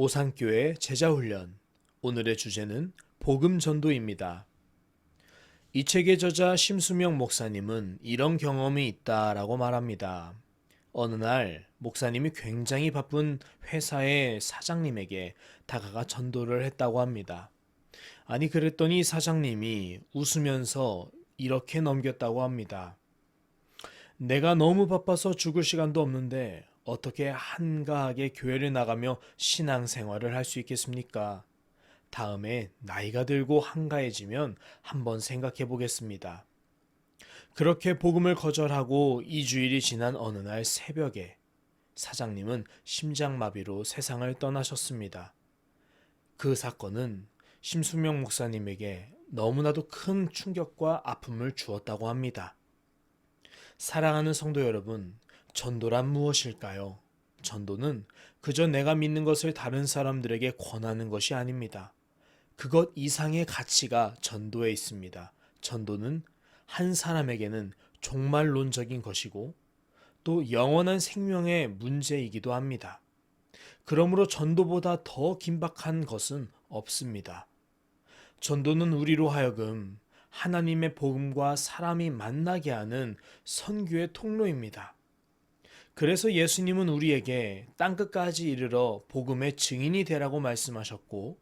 오산교회 제자훈련. 오늘의 주제는 복음 전도입니다. 이 책의 저자 심수명 목사님은 이런 경험이 있다라고 말합니다. 어느 날 목사님이 굉장히 바쁜 회사의 사장님에게 다가가 전도를 했다고 합니다. 아니 그랬더니 사장님이 웃으면서 이렇게 넘겼다고 합니다. 내가 너무 바빠서 죽을 시간도 없는데 어떻게 한가하게 교회를 나가며 신앙생활을 할 수 있겠습니까? 다음에 나이가 들고 한가해지면 한번 생각해 보겠습니다. 그렇게 복음을 거절하고 2주일이 지난 어느 날 새벽에 사장님은 심장마비로 세상을 떠나셨습니다. 그 사건은 심수명 목사님에게 너무나도 큰 충격과 아픔을 주었다고 합니다. 사랑하는 성도 여러분, 전도란 무엇일까요? 전도는 그저 내가 믿는 것을 다른 사람들에게 권하는 것이 아닙니다. 그것 이상의 가치가 전도에 있습니다. 전도는 한 사람에게는 종말론적인 것이고 또 영원한 생명의 문제이기도 합니다. 그러므로 전도보다 더 긴박한 것은 없습니다. 전도는 우리로 하여금 하나님의 복음과 사람이 만나게 하는 선교의 통로입니다. 그래서 예수님은 우리에게 땅끝까지 이르러 복음의 증인이 되라고 말씀하셨고,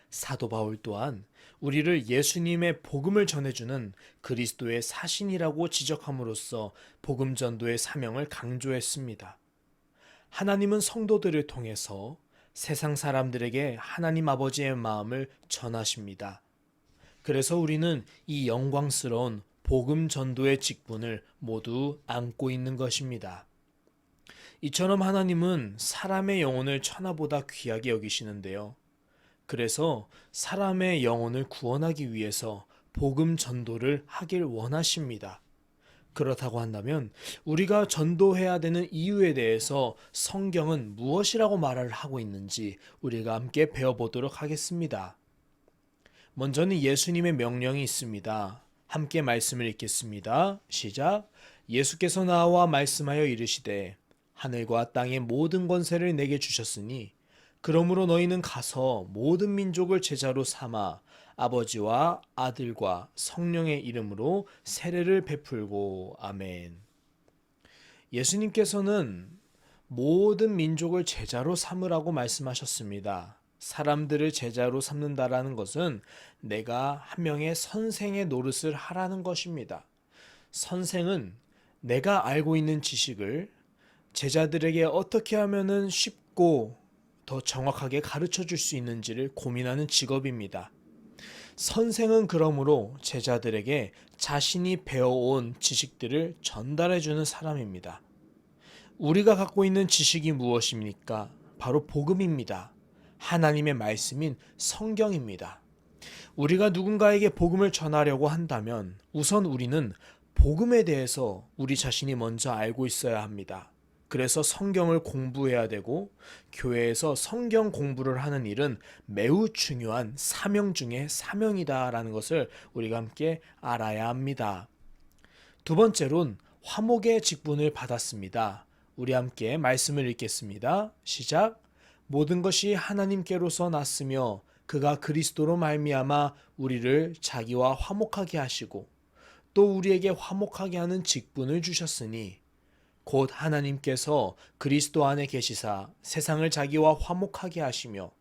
사도 바울 또한 우리를 예수님의 복음을 전해주는 그리스도의 사신이라고 지적함으로써 복음 전도의 사명을 강조했습니다. 하나님은 성도들을 통해서 세상 사람들에게 하나님 아버지의 마음을 전하십니다. 그래서 우리는 이 영광스러운 복음 전도의 직분을 모두 안고 있는 것입니다. 이처럼 하나님은 사람의 영혼을 천하보다 귀하게 여기시는데요. 그래서 사람의 영혼을 구원하기 위해서 복음 전도를 하길 원하십니다. 그렇다고 한다면 우리가 전도해야 되는 이유에 대해서 성경은 무엇이라고 말을 하고 있는지 우리가 함께 배워보도록 하겠습니다. 먼저는 예수님의 명령이 있습니다. 함께 말씀을 읽겠습니다. 시작. 예수께서 나와 말씀하여 이르시되 하늘과 땅의 모든 권세를 내게 주셨으니 그러므로 너희는 가서 모든 민족을 제자로 삼아 아버지와 아들과 성령의 이름으로 세례를 베풀고 아멘. 예수님께서는 모든 민족을 제자로 삼으라고 말씀하셨습니다. 사람들을 제자로 삼는다라는 것은 내가 한 명의 선생의 노릇을 하라는 것입니다. 선생은 내가 알고 있는 지식을 제자들에게 어떻게 하면은 쉽고 더 정확하게 가르쳐 줄 수 있는지를 고민하는 직업입니다. 선생은 그러므로 제자들에게 자신이 배워온 지식들을 전달해 주는 사람입니다. 우리가 갖고 있는 지식이 무엇입니까? 바로 복음입니다. 하나님의 말씀인 성경입니다. 우리가 누군가에게 복음을 전하려고 한다면 우선 우리는 복음에 대해서 우리 자신이 먼저 알고 있어야 합니다. 그래서 성경을 공부해야 되고 교회에서 성경 공부를 하는 일은 매우 중요한 사명 중에 사명이다라는 것을 우리가 함께 알아야 합니다. 두 번째로는 화목의 직분을 받았습니다. 우리 함께 말씀을 읽겠습니다. 시작. 모든 것이 하나님께로서 났으며 그가 그리스도로 말미암아 우리를 자기와 화목하게 하시고 또 우리에게 화목하게 하는 직분을 주셨으니 곧 하나님께서 그리스도 안에 계시사 세상을 자기와 화목하게 하시며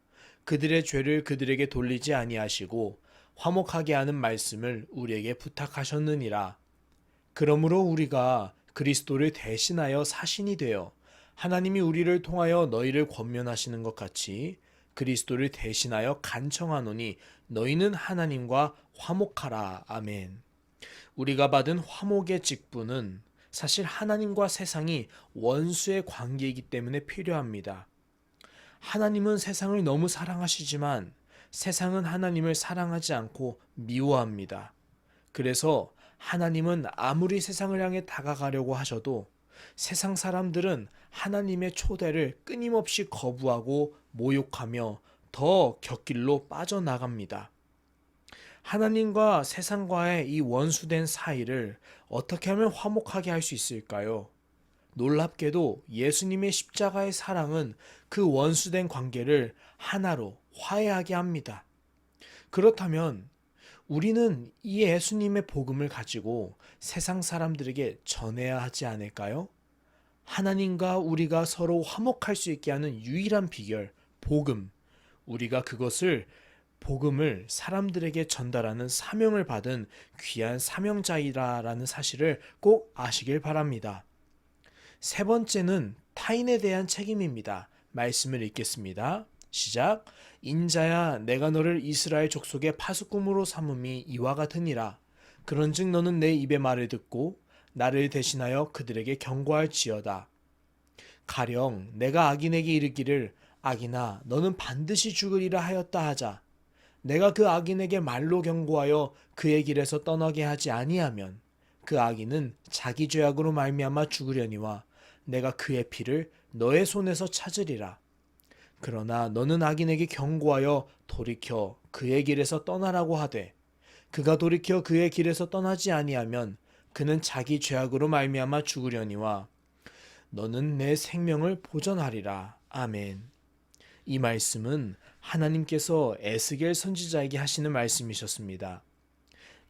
그들의 죄를 그들에게 돌리지 아니하시고 화목하게 하는 말씀을 우리에게 부탁하셨느니라. 그러므로 우리가 그리스도를 대신하여 사신이 되어 하나님이 우리를 통하여 너희를 권면하시는 것 같이 그리스도를 대신하여 간청하노니 너희는 하나님과 화목하라. 아멘. 우리가 받은 화목의 직분은 사실 하나님과 세상이 원수의 관계이기 때문에 필요합니다. 하나님은 세상을 너무 사랑하시지만 세상은 하나님을 사랑하지 않고 미워합니다. 그래서 하나님은 아무리 세상을 향해 다가가려고 하셔도 세상 사람들은 하나님의 초대를 끊임없이 거부하고 모욕하며 더 곁길로 빠져나갑니다. 하나님과 세상과의 이 원수된 사이를 어떻게 하면 화목하게 할 수 있을까요? 놀랍게도 예수님의 십자가의 사랑은 그 원수된 관계를 하나로 화해하게 합니다. 그렇다면 우리는 이 예수님의 복음을 가지고 세상 사람들에게 전해야 하지 않을까요? 하나님과 우리가 서로 화목할 수 있게 하는 유일한 비결, 복음. 우리가 복음을 사람들에게 전달하는 사명을 받은 귀한 사명자이라는 사실을 꼭 아시길 바랍니다. 세 번째는 타인에 대한 책임입니다. 말씀을 읽겠습니다. 시작. 인자야, 내가 너를 이스라엘 족속의 파수꾼으로 삼음이 이와 같으니라. 그런즉 너는 내 입의 말을 듣고 나를 대신하여 그들에게 경고할지어다. 가령 내가 악인에게 이르기를 악인아 너는 반드시 죽으리라 하였다 하자. 내가 그 악인에게 말로 경고하여 그의 길에서 떠나게 하지 아니하면 그 악인은 자기 죄악으로 말미암아 죽으려니와 내가 그의 피를 너의 손에서 찾으리라. 그러나 너는 악인에게 경고하여 돌이켜 그의 길에서 떠나라고 하되 그가 돌이켜 그의 길에서 떠나지 아니하면 그는 자기 죄악으로 말미암아 죽으려니와 너는 내 생명을 보전하리라. 아멘. 이 말씀은 하나님께서 에스겔 선지자에게 하시는 말씀이셨습니다.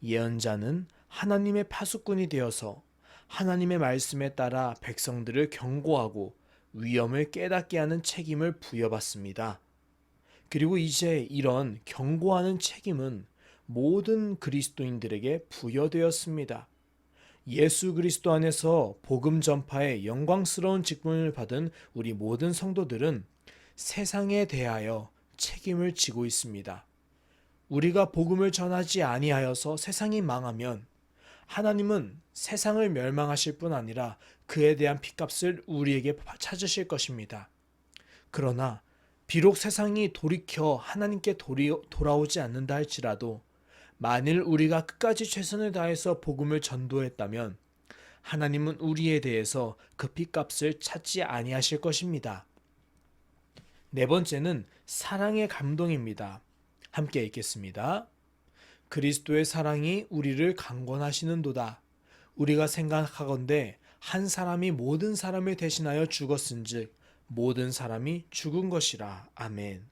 예언자는 하나님의 파수꾼이 되어서 하나님의 말씀에 따라 백성들을 경고하고 위험을 깨닫게 하는 책임을 부여받습니다. 그리고 이제 이런 경고하는 책임은 모든 그리스도인들에게 부여되었습니다. 예수 그리스도 안에서 복음 전파의 영광스러운 직분을 받은 우리 모든 성도들은 세상에 대하여 책임을 지고 있습니다. 우리가 복음을 전하지 아니하여서 세상이 망하면 하나님은 세상을 멸망하실 뿐 아니라 그에 대한 핏값을 우리에게 찾으실 것입니다. 그러나 비록 세상이 돌이켜 하나님께 돌아오지 않는다 할지라도 만일 우리가 끝까지 최선을 다해서 복음을 전도했다면 하나님은 우리에 대해서 그 핏값을 찾지 아니하실 것입니다. 네 번째는 사랑의 감동입니다. 함께 읽겠습니다. 그리스도의 사랑이 우리를 강권하시는도다. 우리가 생각하건대 한 사람이 모든 사람을 대신하여 죽었은즉 모든 사람이 죽은 것이라. 아멘.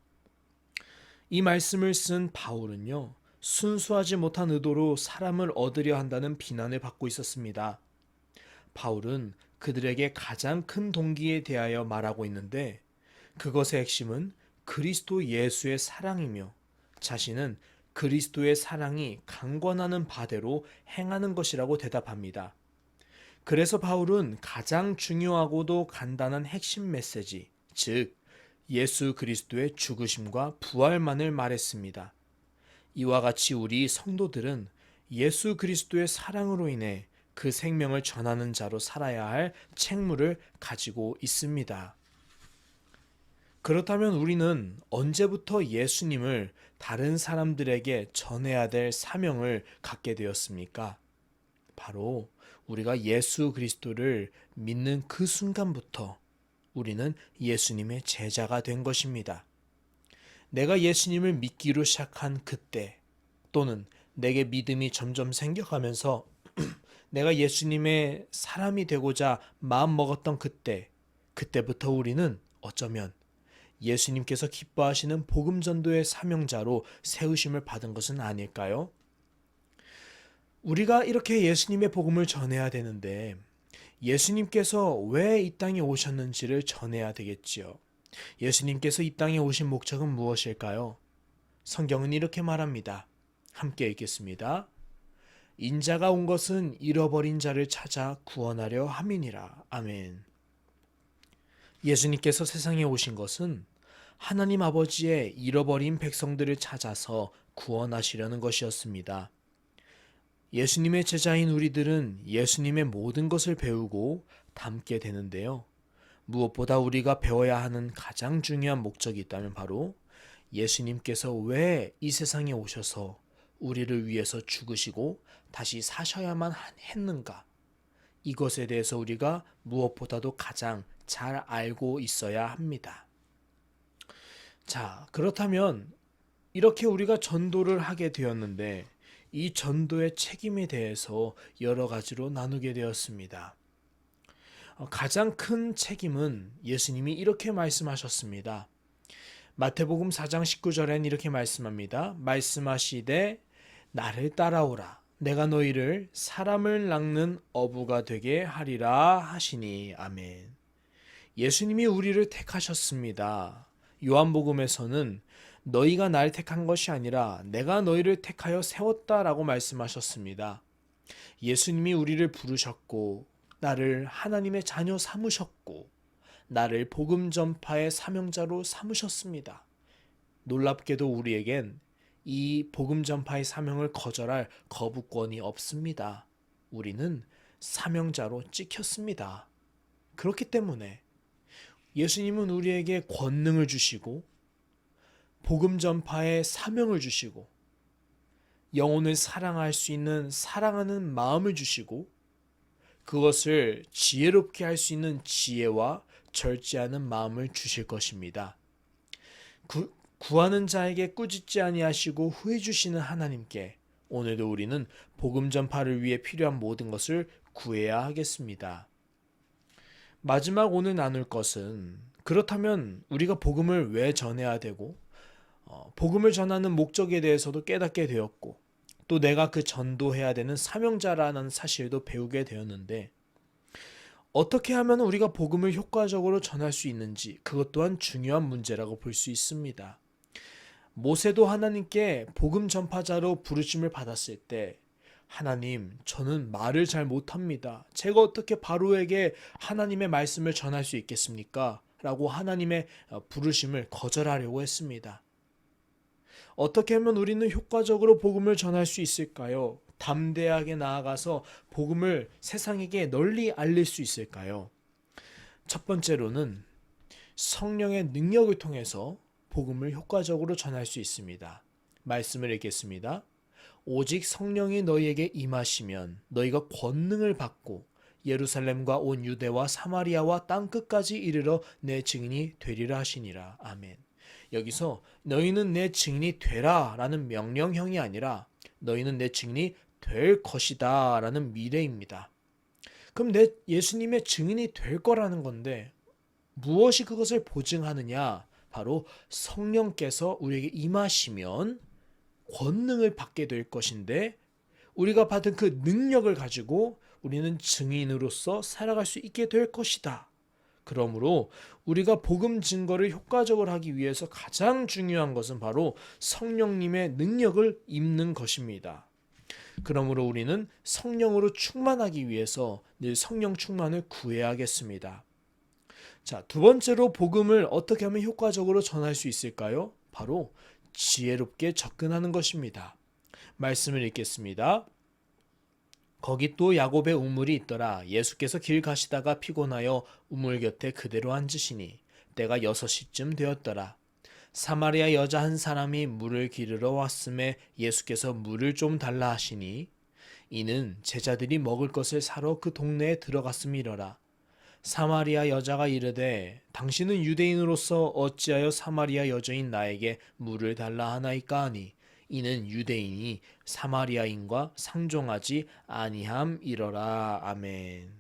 이 말씀을 쓴 바울은요, 순수하지 못한 의도로 사람을 얻으려 한다는 비난을 받고 있었습니다. 바울은 그들에게 가장 큰 동기에 대하여 말하고 있는데 그것의 핵심은 그리스도 예수의 사랑이며 자신은 그리스도의 사랑이 강권하는 바대로 행하는 것이라고 대답합니다. 그래서 바울은 가장 중요하고도 간단한 핵심 메시지, 즉 예수 그리스도의 죽으심과 부활만을 말했습니다. 이와 같이 우리 성도들은 예수 그리스도의 사랑으로 인해 그 생명을 전하는 자로 살아야 할 책무를 가지고 있습니다. 그렇다면 우리는 언제부터 예수님을 다른 사람들에게 전해야 될 사명을 갖게 되었습니까? 바로 우리가 예수 그리스도를 믿는 그 순간부터 우리는 예수님의 제자가 된 것입니다. 내가 예수님을 믿기로 시작한 그때 또는 내게 믿음이 점점 생겨가면서 내가 예수님의 사람이 되고자 마음먹었던 그때부터 우리는 어쩌면 예수님께서 기뻐하시는 복음 전도의 사명자로 세우심을 받은 것은 아닐까요? 우리가 이렇게 예수님의 복음을 전해야 되는데 예수님께서 왜 이 땅에 오셨는지를 전해야 되겠지요. 예수님께서 이 땅에 오신 목적은 무엇일까요? 성경은 이렇게 말합니다. 함께 읽겠습니다. 인자가 온 것은 잃어버린 자를 찾아 구원하려 함이니라. 아멘. 예수님께서 세상에 오신 것은 하나님 아버지의 잃어버린 백성들을 찾아서 구원하시려는 것이었습니다. 예수님의 제자인 우리들은 예수님의 모든 것을 배우고 담게 되는데요. 무엇보다 우리가 배워야 하는 가장 중요한 목적이 있다면 바로 예수님께서 왜 이 세상에 오셔서 우리를 위해서 죽으시고 다시 사셔야만 했는가? 이것에 대해서 우리가 무엇보다도 가장 잘 알고 있어야 합니다. 자, 그렇다면 이렇게 우리가 전도를 하게 되었는데 이 전도의 책임에 대해서 여러 가지로 나누게 되었습니다. 가장 큰 책임은 예수님이 이렇게 말씀하셨습니다. 마태복음 4장 19절엔 이렇게 말씀합니다. 말씀하시되 나를 따라오라. 내가 너희를 사람을 낚는 어부가 되게 하리라 하시니. 아멘. 예수님이 우리를 택하셨습니다. 요한복음에서는 너희가 날 택한 것이 아니라 내가 너희를 택하여 세웠다라고 말씀하셨습니다. 예수님이 우리를 부르셨고 나를 하나님의 자녀 삼으셨고 나를 복음 전파의 사명자로 삼으셨습니다. 놀랍게도 우리에겐 이 복음 전파의 사명을 거절할 거부권이 없습니다. 우리는 사명자로 찍혔습니다. 그렇기 때문에 예수님은 우리에게 권능을 주시고 복음 전파의 사명을 주시고 영혼을 사랑할 수 있는 사랑하는 마음을 주시고 그것을 지혜롭게 할 수 있는 지혜와 절제하는 마음을 주실 것입니다. 구하는 자에게 꾸짖지 아니하시고 후회 주시는 하나님께 오늘도 우리는 복음 전파를 위해 필요한 모든 것을 구해야 하겠습니다. 마지막 오늘 나눌 것은 그렇다면 우리가 복음을 왜 전해야 되고 복음을 전하는 목적에 대해서도 깨닫게 되었고 또 내가 그 전도해야 되는 사명자라는 사실도 배우게 되었는데 어떻게 하면 우리가 복음을 효과적으로 전할 수 있는지 그것 또한 중요한 문제라고 볼 수 있습니다. 모세도 하나님께 복음 전파자로 부르심을 받았을 때 하나님, 저는 말을 잘 못합니다. 제가 어떻게 바로에게 하나님의 말씀을 전할 수 있겠습니까? 라고 하나님의 부르심을 거절하려고 했습니다. 어떻게 하면 우리는 효과적으로 복음을 전할 수 있을까요? 담대하게 나아가서 복음을 세상에게 널리 알릴 수 있을까요? 첫 번째로는 성령의 능력을 통해서 복음을 효과적으로 전할 수 있습니다. 말씀을 읽겠습니다. 오직 성령이 너희에게 임하시면 너희가 권능을 받고 예루살렘과 온 유대와 사마리아와 땅끝까지 이르러 내 증인이 되리라 하시니라. 아멘. 여기서 너희는 내 증인이 되라 라는 명령형이 아니라 너희는 내 증인이 될 것이다 라는 미래입니다. 그럼 예수님의 증인이 될 거라는 건데 무엇이 그것을 보증하느냐? 바로 성령께서 우리에게 임하시면 권능을 받게 될 것인데 우리가 받은 그 능력을 가지고 우리는 증인으로서 살아갈 수 있게 될 것이다. 그러므로 우리가 복음 증거를 효과적으로 하기 위해서 가장 중요한 것은 바로 성령님의 능력을 입는 것입니다. 그러므로 우리는 성령으로 충만하기 위해서 늘 성령 충만을 구해야겠습니다. 자, 두 번째로 복음을 어떻게 하면 효과적으로 전할 수 있을까요? 바로 지혜롭게 접근하는 것입니다. 말씀을 읽겠습니다. 거기 또 야곱의 우물이 있더라. 예수께서 길 가시다가 피곤하여 우물 곁에 그대로 앉으시니 때가 6시쯤 되었더라. 사마리아 여자 한 사람이 물을 기르러 왔음에 예수께서 물을 좀 달라 하시니 이는 제자들이 먹을 것을 사러 그 동네에 들어갔음이러라. 사마리아 여자가 이르되 당신은 유대인으로서 어찌하여 사마리아 여자인 나에게 물을 달라 하나이까 하니 이는 유대인이 사마리아인과 상종하지 아니함이러라. 아멘.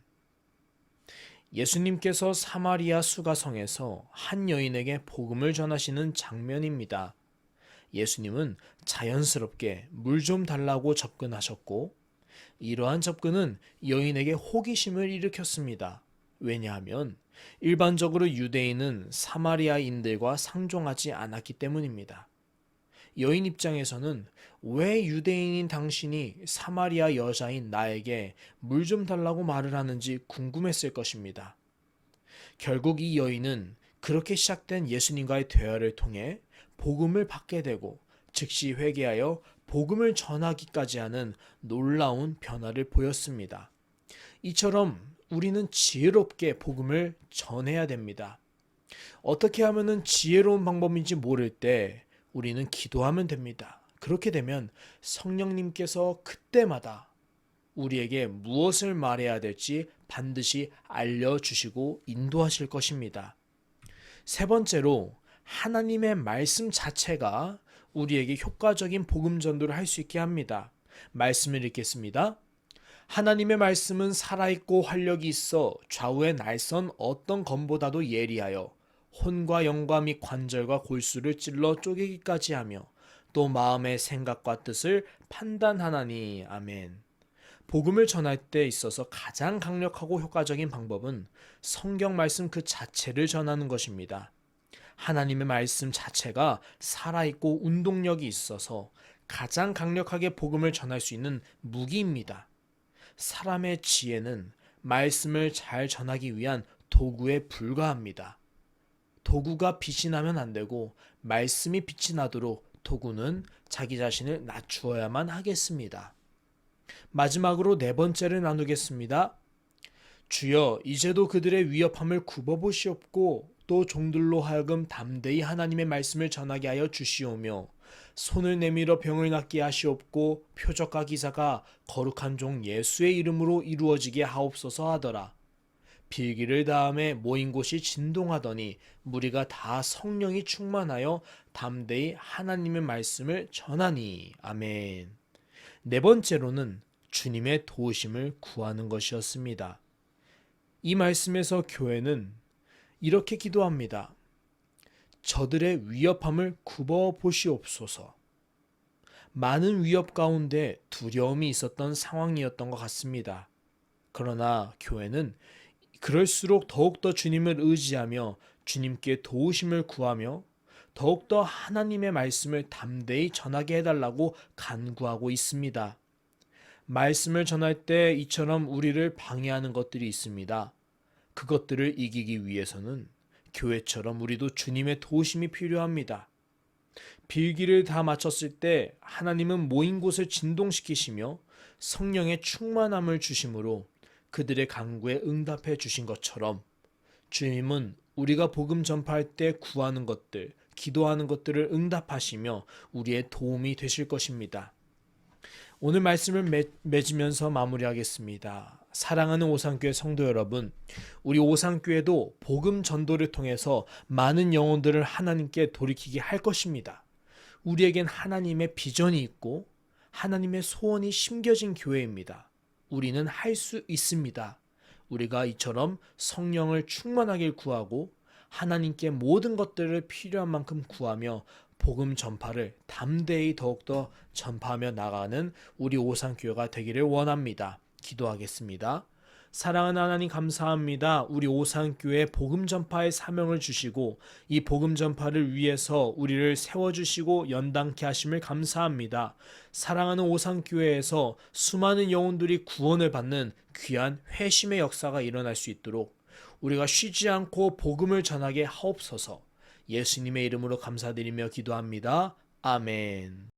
예수님께서 사마리아 수가성에서 한 여인에게 복음을 전하시는 장면입니다. 예수님은 자연스럽게 물 좀 달라고 접근하셨고 이러한 접근은 여인에게 호기심을 일으켰습니다. 왜냐하면 일반적으로 유대인은 사마리아인들과 상종하지 않았기 때문입니다. 여인 입장에서는 왜 유대인인 당신이 사마리아 여자인 나에게 물 좀 달라고 말을 하는지 궁금했을 것입니다. 결국 이 여인은 그렇게 시작된 예수님과의 대화를 통해 복음을 받게 되고 즉시 회개하여 복음을 전하기까지 하는 놀라운 변화를 보였습니다. 이처럼 우리는 지혜롭게 복음을 전해야 됩니다. 어떻게 하면 지혜로운 방법인지 모를 때 우리는 기도하면 됩니다. 그렇게 되면 성령님께서 그때마다 우리에게 무엇을 말해야 될지 반드시 알려주시고 인도하실 것입니다. 세 번째로 하나님의 말씀 자체가 우리에게 효과적인 복음 전도를 할 수 있게 합니다. 말씀을 읽겠습니다. 하나님의 말씀은 살아있고 활력이 있어 좌우의 날선 어떤 검보다도 예리하여 혼과 영과 및 관절과 골수를 찔러 쪼개기까지 하며 또 마음의 생각과 뜻을 판단하나니. 아멘. 복음을 전할 때 있어서 가장 강력하고 효과적인 방법은 성경 말씀 그 자체를 전하는 것입니다. 하나님의 말씀 자체가 살아있고 운동력이 있어서 가장 강력하게 복음을 전할 수 있는 무기입니다. 사람의 지혜는 말씀을 잘 전하기 위한 도구에 불과합니다. 도구가 빛이 나면 안 되고 말씀이 빛이 나도록 도구는 자기 자신을 낮추어야만 하겠습니다. 마지막으로 네 번째를 나누겠습니다. 주여, 이제도 그들의 위협함을 굽어보시옵고 또 종들로 하여금 담대히 하나님의 말씀을 전하게 하여 주시오며 손을 내밀어 병을 낫게 하시옵고 표적과 기사가 거룩한 종 예수의 이름으로 이루어지게 하옵소서 하더라. 빌기를 다음에 모인 곳이 진동하더니 무리가 다 성령이 충만하여 담대히 하나님의 말씀을 전하니. 아멘. 네 번째로는 주님의 도우심을 구하는 것이었습니다. 이 말씀에서 교회는 이렇게 기도합니다. 저들의 위협함을 굽어 보시옵소서. 많은 위협 가운데 두려움이 있었던 상황이었던 것 같습니다. 그러나 교회는 그럴수록 더욱더 주님을 의지하며 주님께 도우심을 구하며 더욱더 하나님의 말씀을 담대히 전하게 해달라고 간구하고 있습니다. 말씀을 전할 때 이처럼 우리를 방해하는 것들이 있습니다. 그것들을 이기기 위해서는 교회처럼 우리도 주님의 도우심이 필요합니다. 빌기를 다 마쳤을 때 하나님은 모인 곳을 진동시키시며 성령의 충만함을 주심으로 그들의 간구에 응답해 주신 것처럼 주님은 우리가 복음 전파할 때 구하는 것들, 기도하는 것들을 응답하시며 우리의 도움이 되실 것입니다. 오늘 말씀을 맺으면서 마무리하겠습니다. 사랑하는 오산교회 성도 여러분, 우리 오산교회도 복음 전도를 통해서 많은 영혼들을 하나님께 돌이키게 할 것입니다. 우리에겐 하나님의 비전이 있고 하나님의 소원이 심겨진 교회입니다. 우리는 할 수 있습니다. 우리가 이처럼 성령을 충만하길 구하고 하나님께 모든 것들을 필요한 만큼 구하며 복음 전파를 담대히 더욱더 전파하며 나가는 우리 오산교회가 되기를 원합니다. 기도하겠습니다. 사랑하는 하나님 감사합니다. 우리 오산교회 복음 전파의 사명을 주시고 이 복음 전파를 위해서 우리를 세워주시고 연단케 하심을 감사합니다. 사랑하는 오산교회에서 수많은 영혼들이 구원을 받는 귀한 회심의 역사가 일어날 수 있도록 우리가 쉬지 않고 복음을 전하게 하옵소서. 예수님의 이름으로 감사드리며 기도합니다. 아멘.